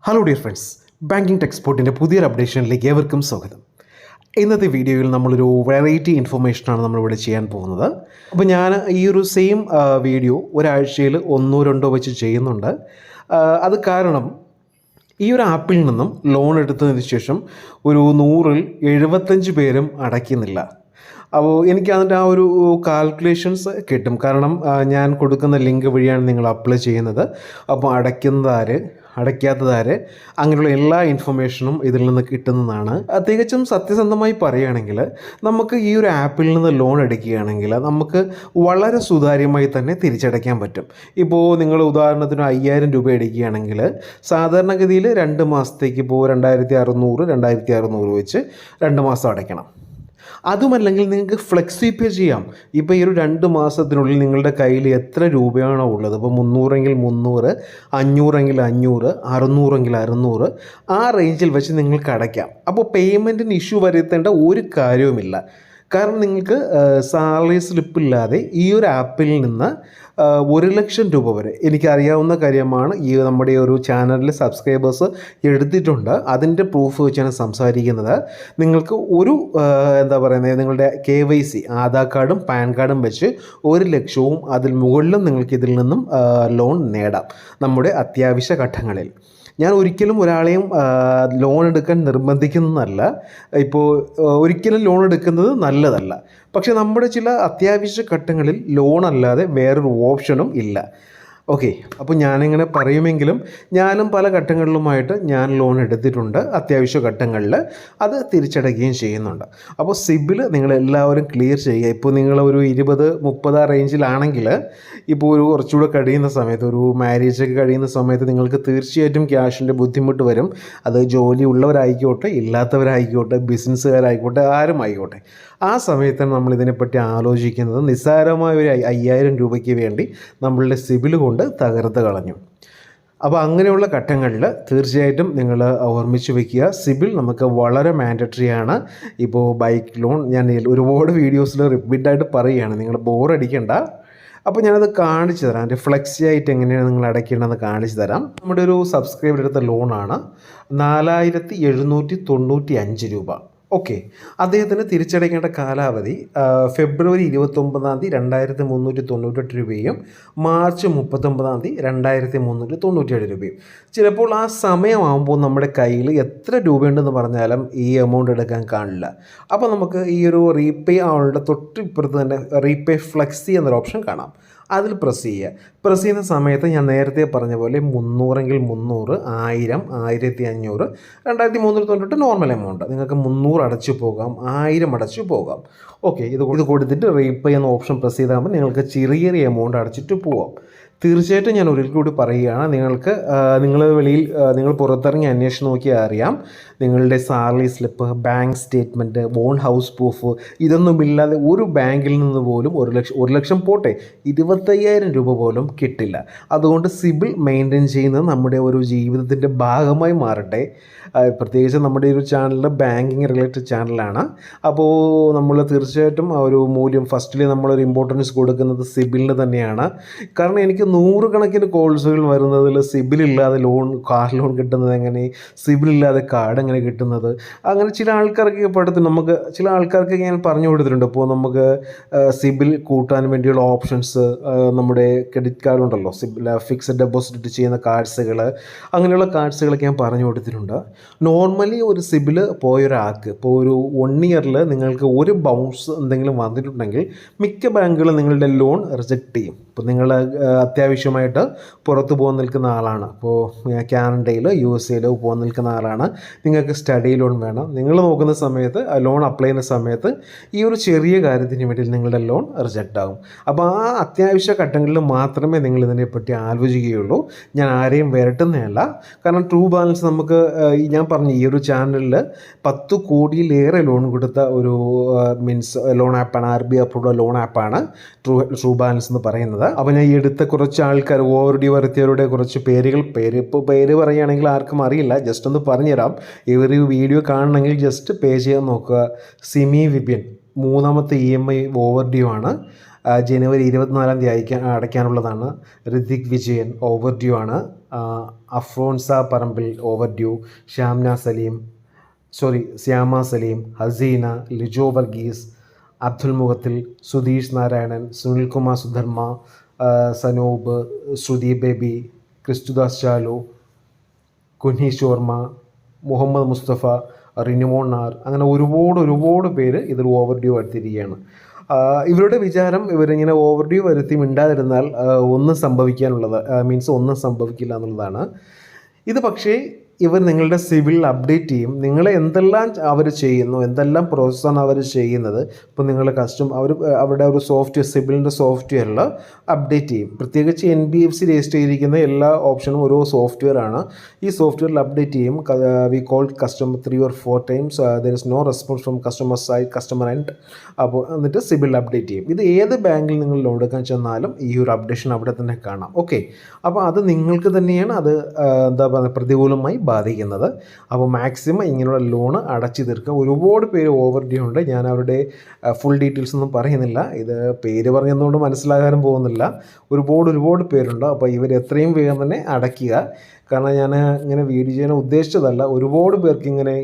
Hello dear friends, banking ടെക്സ്പോർട്ടിൻ്റെ പുതിയൊരു അപ്ഡേഷനിലേക്ക് ഏവർക്കും സ്വാഗതം. ഇന്നത്തെ വീഡിയോയിൽ നമ്മളൊരു വെറൈറ്റി ഇൻഫർമേഷനാണ് നമ്മളിവിടെ ചെയ്യാൻ പോകുന്നത്. അപ്പോൾ ഞാൻ ഈ ഒരു സെയിം വീഡിയോ ഒരാഴ്ചയിൽ ഒന്നോ രണ്ടോ വെച്ച് ചെയ്യുന്നുണ്ട്. അത് കാരണം ഈ ഒരു ആപ്പിൽ നിന്നും ലോൺ എടുത്തതിന് ശേഷം ഒരു 100-ൽ 75 പേരും അടയ്ക്കുന്നില്ല. അപ്പോൾ എനിക്ക് അതിൻ്റെ ആ ഒരു കാൽക്കുലേഷൻസ് കിട്ടും. കാരണം ഞാൻ കൊടുക്കുന്ന ലിങ്ക് വഴിയാണ് നിങ്ങൾ അപ്ലൈ ചെയ്യുന്നത്. അപ്പോൾ അടയ്ക്കാത്തതാര് അങ്ങനെയുള്ള എല്ലാ ഇൻഫർമേഷനും ഇതിൽ നിന്ന് കിട്ടുന്നതാണ്. തികച്ചും സത്യസന്ധമായി പറയുകയാണെങ്കിൽ നമുക്ക് ഈ ഒരു ആപ്പിൽ നിന്ന് ലോൺ എടുക്കുകയാണെങ്കിൽ നമുക്ക് വളരെ സുതാര്യമായി തന്നെ തിരിച്ചടയ്ക്കാൻ പറ്റും. ഇപ്പോൾ നിങ്ങൾ ഉദാഹരണത്തിന് 5000 രൂപ എടുക്കുകയാണെങ്കിൽ സാധാരണഗതിയിൽ 2 മാസത്തേക്ക് ഇപ്പോൾ 2600 വെച്ച് 2 മാസം അടയ്ക്കണം. അതുമല്ലെങ്കിൽ നിങ്ങൾക്ക് ഫ്ലെക്സി പേ ചെയ്യാം. ഇപ്പോൾ ഈ ഒരു 2 മാസത്തിനുള്ളിൽ നിങ്ങളുടെ കയ്യിൽ എത്ര രൂപയാണോ ഉള്ളത്, ഇപ്പോൾ 300 300, 500 500, 600 600, ആ റേഞ്ചിൽ വെച്ച് നിങ്ങൾക്ക് അടയ്ക്കാം. അപ്പോൾ പേയ്മെൻറ്റിന് ഇഷ്യൂ വരുത്തേണ്ട ഒരു കാര്യവുമില്ല. കാരണം നിങ്ങൾക്ക് സാലറി സ്ലിപ്പില്ലാതെ ഈ ഒരു ആപ്പിൽ നിന്ന് 1,00,000 രൂപ വരെ, എനിക്കറിയാവുന്ന കാര്യമാണ്, ഈ നമ്മുടെ ഒരു ചാനലിൽ സബ്സ്ക്രൈബേഴ്സ് എടുത്തിട്ടുണ്ട്. അതിൻ്റെ പ്രൂഫ് വെച്ചാണ് സംസാരിക്കുന്നത്. നിങ്ങൾക്ക് ഒരു നിങ്ങളുടെ KYC ആധാർ കാർഡും പാൻ കാർഡും വെച്ച് 1,00,000 അതിൽ മുകളിലും നിങ്ങൾക്ക് ഇതിൽ നിന്നും ലോൺ നേടാം നമ്മുടെ അത്യാവശ്യ ഘട്ടങ്ങളിൽ. ഞാൻ ഒരിക്കലും ഒരാളെയും ലോൺ എടുക്കാൻ നിർബന്ധിക്കുന്നതല്ല. ഇപ്പോൾ ഒരിക്കലും ലോൺ എടുക്കുന്നത് നല്ലതല്ല. പക്ഷേ നമ്മുടെ ചില അത്യാവശ്യ ഘട്ടങ്ങളിൽ ലോൺ അല്ലാതെ വേറൊരു ഓപ്ഷനും ഇല്ല. ഓക്കെ, അപ്പോൾ ഞാനിങ്ങനെ പറയുമെങ്കിലും ഞാനും പല ഘട്ടങ്ങളിലുമായിട്ട് ഞാൻ ലോൺ എടുത്തിട്ടുണ്ട്. അത്യാവശ്യ ഘട്ടങ്ങളിൽ അത് തിരിച്ചടയ്ക്കുകയും ചെയ്യുന്നുണ്ട്. അപ്പോൾ സിബിൽ നിങ്ങളെല്ലാവരും ക്ലിയർ ചെയ്യുക. ഇപ്പോൾ നിങ്ങൾ ഒരു 20-30 റേഞ്ചിലാണെങ്കിൽ ഇപ്പോൾ ഒരു കുറച്ചുകൂടെ കഴിയുന്ന സമയത്ത്, ഒരു മാരേജൊക്കെ കഴിയുന്ന സമയത്ത് നിങ്ങൾക്ക് തീർച്ചയായിട്ടും ക്യാഷിൻ്റെ ബുദ്ധിമുട്ട് വരും. അത് ജോലി ഉള്ളവരായിക്കോട്ടെ, ഇല്ലാത്തവരായിക്കോട്ടെ, ബിസിനസ്സുകാരായിക്കോട്ടെ, ആരും ആയിക്കോട്ടെ. ആ സമയത്താണ് നമ്മളിതിനെപ്പറ്റി ആലോചിക്കുന്നത്. നിസ്സാരമായ ഒരു 5000 രൂപയ്ക്ക് വേണ്ടി നമ്മളുടെ സിബിൽ കൊണ്ട് തകർത്ത് കളഞ്ഞു. അപ്പോൾ അങ്ങനെയുള്ള ഘട്ടങ്ങളിൽ തീർച്ചയായിട്ടും നിങ്ങൾ ഓർമ്മിച്ച് വയ്ക്കുക, സിബിൽ നമുക്ക് വളരെ മാൻഡറ്ററി ആണ്. ഇപ്പോൾ ബൈക്ക് ലോൺ ഞാൻ ഒരുപാട് വീഡിയോസിൽ റിപ്പീറ്റായിട്ട് പറയുകയാണ്, നിങ്ങൾ ബോറടിക്കേണ്ട. അപ്പോൾ ഞാനത് കാണിച്ചു തരാം. എൻ്റെ ഫ്ലെക്സി ആയിട്ട് എങ്ങനെയാണ് നിങ്ങൾ അടയ്ക്കേണ്ടതെന്ന് കാണിച്ചു തരാം. നമ്മുടെ ഒരു സബ്സ്ക്രൈബർ എടുത്ത ലോണാണ് 4795 രൂപ. ഓക്കെ, അദ്ദേഹത്തിന് തിരിച്ചടയ്ക്കേണ്ട കാലാവധി ഫെബ്രുവരി 29 2398 രൂപയും മാർച്ച് 39 2397 രൂപയും. ചിലപ്പോൾ ആ സമയമാകുമ്പോൾ നമ്മുടെ കയ്യിൽ എത്ര രൂപയുണ്ടെന്ന് പറഞ്ഞാലും ഈ എമൗണ്ട് എടുക്കാൻ കാണില്ല. അപ്പോൾ നമുക്ക് ഈ ഒരു റീപേ ആളുടെ തൊട്ടിപ്പുറത്ത് തന്നെ റീപേ ഫ്ലെക്സി എന്നൊരു ഓപ്ഷൻ കാണാം. അതിൽ പ്രസ് ചെയ്യുന്ന സമയത്ത് ഞാൻ നേരത്തെ പറഞ്ഞ പോലെ 300-എങ്കിൽ 300, 1000, 1500, 2398 നോർമൽ എമൗണ്ട്. നിങ്ങൾക്ക് 300 അടച്ചു പോകാം, 1000 അടച്ചു പോകാം. ഓക്കെ, ഇത് കൊടുത്തിട്ട് റീപേ എന്ന ഓപ്ഷൻ പ്രസ് ചെയ്താൽ നിങ്ങൾക്ക് ചെറിയ എമൗണ്ട് അടച്ചിട്ട് പോവാം. തീർച്ചയായിട്ടും ഞാൻ ഒരിക്കൽ കൂടി പറയുകയാണ്, നിങ്ങൾ പുറത്തിറങ്ങി അന്വേഷിച്ച് നോക്കിയാൽ അറിയാം, നിങ്ങളുടെ salary slip, bank statement, own house proof, ഇതൊന്നുമില്ലാതെ ഒരു ബാങ്കിൽ നിന്ന് പോലും 1,00,000 പോട്ടെ 25,000 രൂപ പോലും കിട്ടില്ല. അതുകൊണ്ട് സിബിൽ മെയിൻറ്റെയിൻ ചെയ്യുന്നത് നമ്മുടെ ഒരു ജീവിതത്തിൻ്റെ ഭാഗമായി മാറട്ടെ. പ്രത്യേകിച്ച് നമ്മുടെ ഒരു ചാനൽ ബാങ്കിങ് റിലേറ്റഡ് ചാനലാണ്. അപ്പോൾ നമ്മൾ തീർച്ചയായിട്ടും ആ ഒരു മൂല്യം ഫസ്റ്റിൽ നമ്മളൊരു ഇമ്പോർട്ടൻസ് കൊടുക്കുന്നത് സിബിലിന് തന്നെയാണ്. കാരണം എനിക്ക് 100 കണക്കിന് കോൾസുകൾ വരുന്നതിൽ സിബിലില്ലാതെ കാർ ലോൺ കിട്ടുന്നത് എങ്ങനെ, സിബിലില്ലാതെ കാർഡ് എങ്ങനെ കിട്ടുന്നത്, അങ്ങനെ ചില ആൾക്കാർക്ക് ഞാൻ പറഞ്ഞു കൊടുത്തിട്ടുണ്ട്. അപ്പോൾ നമുക്ക് സിബിൽ കൂട്ടാൻ വേണ്ടിയുള്ള ഓപ്ഷൻസ്, നമ്മുടെ ക്രെഡിറ്റ് കാർഡ് ഉണ്ടല്ലോ, ഫിക്സഡ് ഡെപ്പോസിറ്റ് ചെയ്യുന്ന കാർഡ്സുകൾ, അങ്ങനെയുള്ള കാർഡ്സുകളൊക്കെ ഞാൻ പറഞ്ഞു കൊടുത്തിട്ടുണ്ട്. നോർമലി ഒരു സിബിൽ പോയൊരാൾക്ക് ഇപ്പോൾ ഒരു 1 ഇയറിൽ നിങ്ങൾക്ക് ഒരു ബൗൺസ് എന്തെങ്കിലും വന്നിട്ടുണ്ടെങ്കിൽ മിക്ക ബാങ്കുകളും നിങ്ങളുടെ ലോൺ റിജക്റ്റ് ചെയ്യും. ഇപ്പോൾ നിങ്ങൾ അത്യാവശ്യമായിട്ട് പുറത്ത് പോകാൻ നിൽക്കുന്ന ആളാണ്, ഇപ്പോൾ കാനഡയിൽ USA പോകാൻ നിൽക്കുന്ന ആളാണ്, നിങ്ങൾക്ക് സ്റ്റഡി ലോൺ വേണം, നിങ്ങൾ നോക്കുന്ന സമയത്ത് ലോൺ അപ്ലൈ ചെയ്യുന്ന സമയത്ത് ഈ ഒരു ചെറിയ കാര്യത്തിന് വേണ്ടി നിങ്ങളുടെ ലോൺ റിജക്റ്റ് ആകും. അപ്പോൾ ആ അത്യാവശ്യ ഘട്ടങ്ങളിൽ മാത്രമേ നിങ്ങൾ ഇതിനെപ്പറ്റി ആലോചിക്കുകയുള്ളൂ. ഞാൻ ആരെയും വരട്ടുന്നതല്ല. കാരണം ട്രൂ ബാലൻസ് നമുക്ക്, ഞാൻ പറഞ്ഞു, ഈ ഒരു ചാനലിൽ 10 കോടിയിലേറെ ലോൺ കൊടുത്ത ഒരു ലോൺ ആപ്പാണ്, RBI അപ്രൂവ്ഡ് ലോൺ ആപ്പാണ് ട്രൂ ബാലൻസ് എന്ന് പറയുന്നത്. അപ്പോൾ ഞാൻ ഈ എടുത്ത കുറച്ച് ആൾക്കാർ ഓവർ വരുത്തിയവരുടെ കുറച്ച് പേര് പറയുകയാണെങ്കിൽ ആർക്കും അറിയില്ല, ജസ്റ്റ് ഒന്ന് പറഞ്ഞുതരാം. ഇവർ വീഡിയോ കാണണമെങ്കിൽ ജസ്റ്റ് പേ ചെയ്യാൻ നോക്കുക. സിമി വിപിൻ 3ാമത്തെ EMI ഓവർ ഡ്യൂ ആണ്. ജനുവരി 24 അടയ്ക്കാനുള്ളതാണ്. ഋതിക് വിജയൻ ഓവർ ഡ്യൂ ആണ്. Alphonsa Parambil overdue. ശ്യാമ സലീം, ഹസീന, ലിജോ വർഗീസ്, അബ്ദുൽ മുഖത്തിൽ, സുധീഷ് നാരായണൻ, സുനിൽകുമാർ സുധർമ്മ, സനൂപ്, ശ്രുതി ബേബി, ക്രിസ്തുദാസ് ചാലു, കുനീഷ് വർമ്മ, മുഹമ്മദ് മുസ്തഫ, റിനുമോൺ നാർ, അങ്ങനെ ഒരുപാട് പേര് ഇതിൽ ഓവർ ഡ്യൂ എടുത്തിരിക്കുകയാണ്. ഇവരുടെ വിചാരം ഇവരിങ്ങനെ ഓവർ ഡ്യൂ വരുത്തി മിണ്ടാതിരുന്നാൽ ഒന്നും സംഭവിക്കില്ല എന്നുള്ളതാണ്. ഇത് പക്ഷേ ഇവർ നിങ്ങളുടെ സിവിൽ അപ്ഡേറ്റ് ചെയ്യും. നിങ്ങളെ എന്തെല്ലാം അവർ ചെയ്യുന്നു, എന്തെല്ലാം പ്രോസസ്സാണ് അവർ ചെയ്യുന്നത്. ഇപ്പോൾ നിങ്ങൾ അവരുടെ ഒരു സിവിലിൻ്റെ സോഫ്റ്റ്വെയറിൽ അപ്ഡേറ്റ് ചെയ്യും. പ്രത്യേകിച്ച് NBFC രജിസ്റ്റർ ചെയ്തിരിക്കുന്ന എല്ലാ ഓപ്ഷനും ഓരോ സോഫ്റ്റ്വെയറാണ്. ഈ സോഫ്റ്റ്വെയറിൽ അപ്ഡേറ്റ് ചെയ്യും. We called customer 3 or 4 times. There is no response from customer end. അപ്പോൾ എന്നിട്ട് സിവിൽ അപ്ഡേറ്റ് ചെയ്യും. ഇത് ഏത് ബാങ്കിൽ നിങ്ങൾ ലോൺ എടുക്കാൻ ചെന്നാലും ഈ ഒരു അപ്ഡേഷൻ അവിടെ തന്നെ കാണാം. ഓക്കെ, അപ്പോൾ അത് നിങ്ങൾക്ക് തന്നെയാണ് അത് പ്രതികൂലമായി ബാധിക്കുന്നത്. അപ്പോൾ മാക്സിമം ഇങ്ങനെയുള്ള ലോണ് അടച്ചു തീർക്കുക. ഒരുപാട് പേര് ഓവർ ഡ്യൂ ഉണ്ട്. ഞാൻ അവരുടെ ഫുൾ ഡീറ്റെയിൽസ് ഒന്നും പറയുന്നില്ല. ഇത് പേര് പറഞ്ഞതുകൊണ്ട് മനസ്സിലാകാനും പോകുന്നില്ല. ഒരുപാട് പേരുണ്ട്. അപ്പോൾ ഇവർ എത്രയും വേഗം തന്നെ അടയ്ക്കുക. കാരണം ഞാൻ ഇങ്ങനെ വീഡിയോ ചെയ്യാൻ ഉദ്ദേശിച്ചതല്ല. ഒരുപാട് പേർക്ക് ഇങ്ങനെ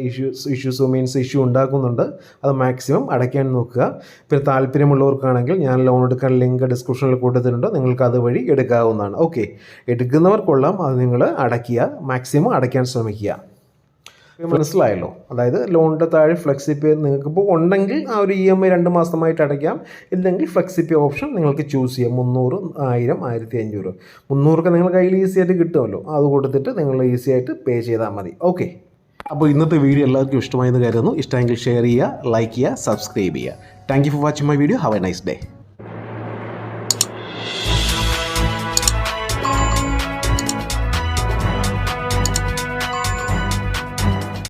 ഇഷ്യൂ ഉണ്ടാക്കുന്നുണ്ട്. അത് മാക്സിമം അടയ്ക്കാൻ നോക്കുക. പിന്നെ താല്പര്യമുള്ളവർക്കാണെങ്കിൽ ഞാൻ ലോൺ എടുക്കാൻ ലിങ്ക് ഡിസ്ക്രിപ്ഷനിൽ കൊടുത്തിട്ടുണ്ട്. നിങ്ങൾക്ക് അതുവഴി എടുക്കാവുന്നതാണ്. ഓക്കെ, എടുക്കുന്നവർക്കൊള്ളാം. അത് നിങ്ങൾ അടയ്ക്കുക, മാക്സിമം അടയ്ക്കാൻ ശ്രമിക്കുക. മനസ്സിലായല്ലോ? അതായത് ലോണിൻ്റെ താഴെ ഫ്ലെക്സിപേ നിങ്ങൾക്കിപ്പോൾ ഉണ്ടെങ്കിൽ ആ ഒരു EMI 2 മാസമായിട്ട് അടയ്ക്കാം. ഇല്ലെങ്കിൽ ഫ്ലെക്സിപേ ഓപ്ഷൻ നിങ്ങൾക്ക് ചൂസ് ചെയ്യാം. 300, 1000, 1500. 300 നിങ്ങൾ കയ്യിൽ ഈസി ആയിട്ട് കിട്ടുമല്ലോ. അത് കൊടുത്തിട്ട് നിങ്ങൾ ഈസി ആയിട്ട് പേ ചെയ്താൽ മതി. ഓക്കെ, അപ്പോൾ ഇന്നത്തെ വീഡിയോ എല്ലാവർക്കും ഇഷ്ടമായെന്ന് കരുതുന്നു. ഇഷ്ടമെങ്കിൽ ഷെയർ ചെയ്യുക, ലൈക്ക് ചെയ്യുക, സബ്സ്ക്രൈബ് ചെയ്യുക. Thank you for watching my video. Have A nice day.